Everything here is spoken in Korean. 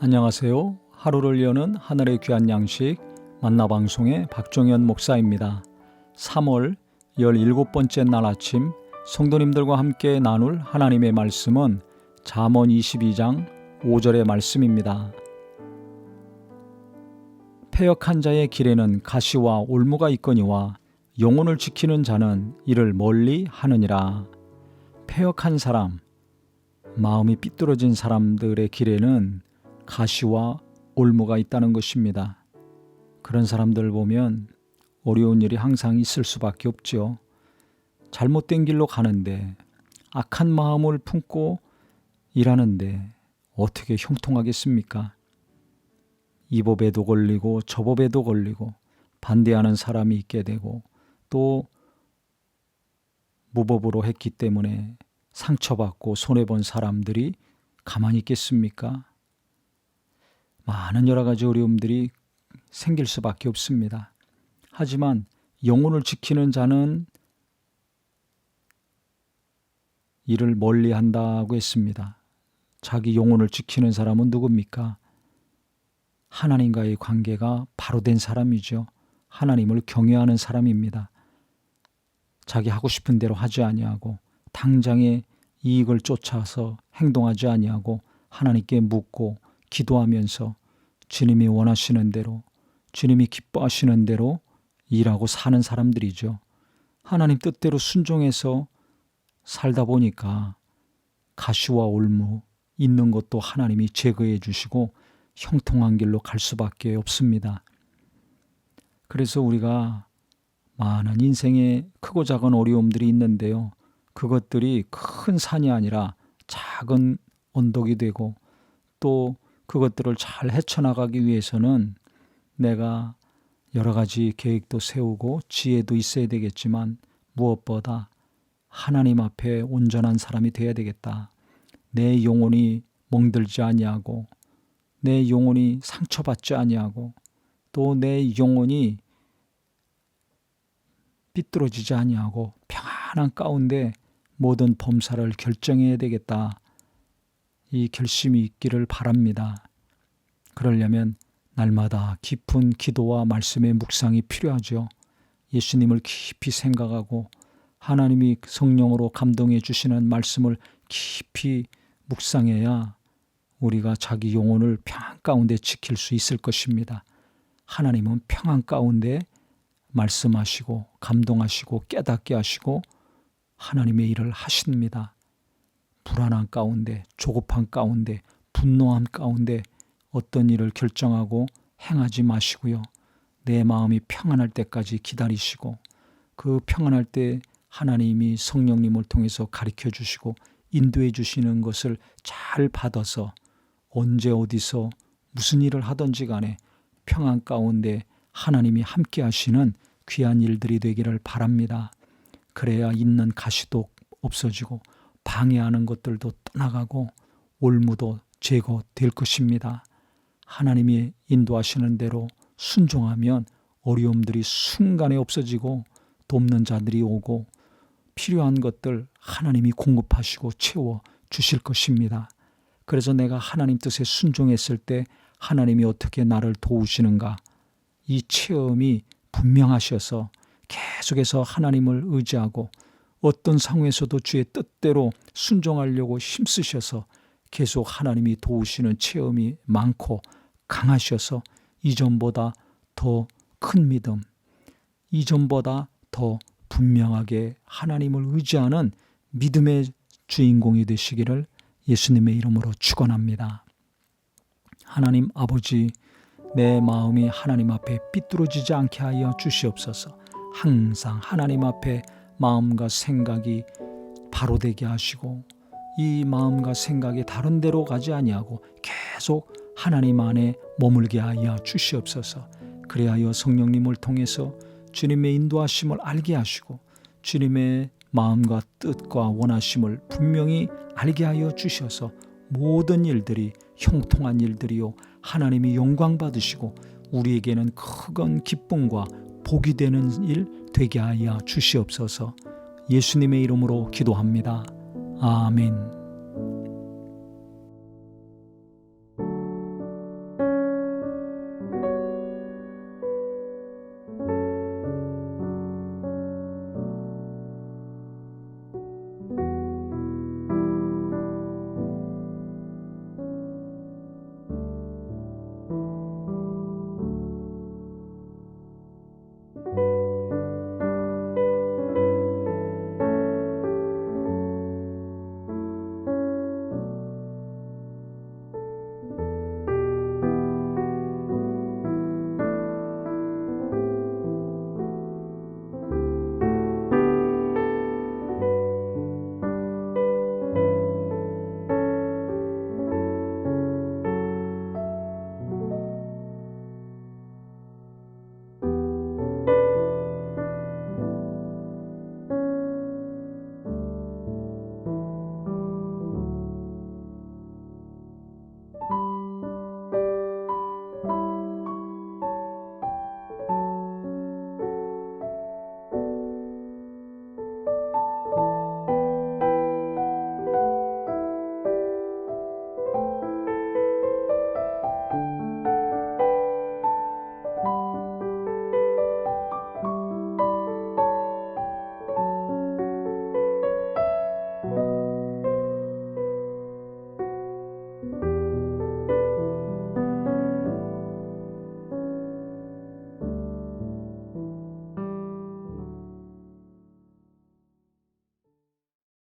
안녕하세요. 하루를 여는 하늘의 귀한 양식 만나방송의 박종현 목사입니다. 3월 17번째 날 아침 성도님들과 함께 나눌 하나님의 말씀은 잠언 22장 5절의 말씀입니다. 패역한 자의 길에는 가시와 올무가 있거니와 영혼을 지키는 자는 이를 멀리 하느니라. 패역한 사람, 마음이 삐뚤어진 사람들의 길에는 가시와 올무가 있다는 것입니다. 그런 사람들 보면 어려운 일이 항상 있을 수밖에 없죠. 잘못된 길로 가는데 악한 마음을 품고 일하는데 어떻게 형통하겠습니까? 이 법에도 걸리고 저 법에도 걸리고 반대하는 사람이 있게 되고 또 무법으로 했기 때문에 상처받고 손해본 사람들이 가만히 있겠습니까? 많은 여러 가지 어려움들이 생길 수밖에 없습니다. 하지만 영혼을 지키는 자는 이를 멀리한다고 했습니다. 자기 영혼을 지키는 사람은 누굽니까? 하나님과의 관계가 바로 된 사람이죠. 하나님을 경외하는 사람입니다. 자기 하고 싶은 대로 하지 아니하고 당장의 이익을 쫓아서 행동하지 아니하고 하나님께 묻고 기도하면서 주님이 원하시는 대로, 주님이 기뻐하시는 대로 일하고 사는 사람들이죠. 하나님 뜻대로 순종해서 살다 보니까 가시와 올무 있는 것도 하나님이 제거해 주시고 형통한 길로 갈 수밖에 없습니다. 그래서 우리가 많은 인생에 크고 작은 어려움들이 있는데요. 그것들이 큰 산이 아니라 작은 언덕이 되고 또 그것들을 잘 헤쳐나가기 위해서는 내가 여러 가지 계획도 세우고 지혜도 있어야 되겠지만 무엇보다 하나님 앞에 온전한 사람이 되어야 되겠다. 내 영혼이 멍들지 아니하고 내 영혼이 상처받지 아니하고 또 내 영혼이 삐뚤어지지 아니하고 평안한 가운데 모든 범사를 결정해야 되겠다. 이 결심이 있기를 바랍니다. 그러려면 날마다 깊은 기도와 말씀의 묵상이 필요하죠. 예수님을 깊이 생각하고 하나님이 성령으로 감동해 주시는 말씀을 깊이 묵상해야 우리가 자기 영혼을 평안 가운데 지킬 수 있을 것입니다. 하나님은 평안 가운데 말씀하시고 감동하시고 깨닫게 하시고 하나님의 일을 하십니다. 불안한 가운데, 조급한 가운데, 분노함 가운데 어떤 일을 결정하고 행하지 마시고요. 내 마음이 평안할 때까지 기다리시고 그 평안할 때 하나님이 성령님을 통해서 가르쳐 주시고 인도해 주시는 것을 잘 받아서 언제 어디서 무슨 일을 하든지 간에 평안 가운데 하나님이 함께 하시는 귀한 일들이 되기를 바랍니다. 그래야 있는 가시도 없어지고 방해하는 것들도 떠나가고 올무도 제거될 것입니다. 하나님이 인도하시는 대로 순종하면 어려움들이 순간에 없어지고 돕는 자들이 오고 필요한 것들 하나님이 공급하시고 채워 주실 것입니다. 그래서 내가 하나님 뜻에 순종했을 때 하나님이 어떻게 나를 도우시는가 이 체험이 분명하셔서 계속해서 하나님을 의지하고 어떤 상황에서도 주의 뜻대로 순종하려고 힘쓰셔서 계속 하나님이 도우시는 체험이 많고 강하셔서 이전보다 더 큰 믿음, 이전보다 더 분명하게 하나님을 의지하는 믿음의 주인공이 되시기를 예수님의 이름으로 축원합니다. 하나님 아버지, 내 마음이 하나님 앞에 삐뚤어지지 않게 하여 주시옵소서. 항상 하나님 앞에 마음과 생각이 바로 되게 하시고 이 마음과 생각이 다른 데로 가지 아니하고 계속 하나님 안에 머물게 하여 주시옵소서. 그래하여 성령님을 통해서 주님의 인도하심을 알게 하시고 주님의 마음과 뜻과 원하심을 분명히 알게 하여 주셔서 모든 일들이 형통한 일들이요 하나님이 영광 받으시고 우리에게는 큰 기쁨과 복이 되는 일 되게 하여 주시옵소서. 예수님의 이름으로 기도합니다. 아멘.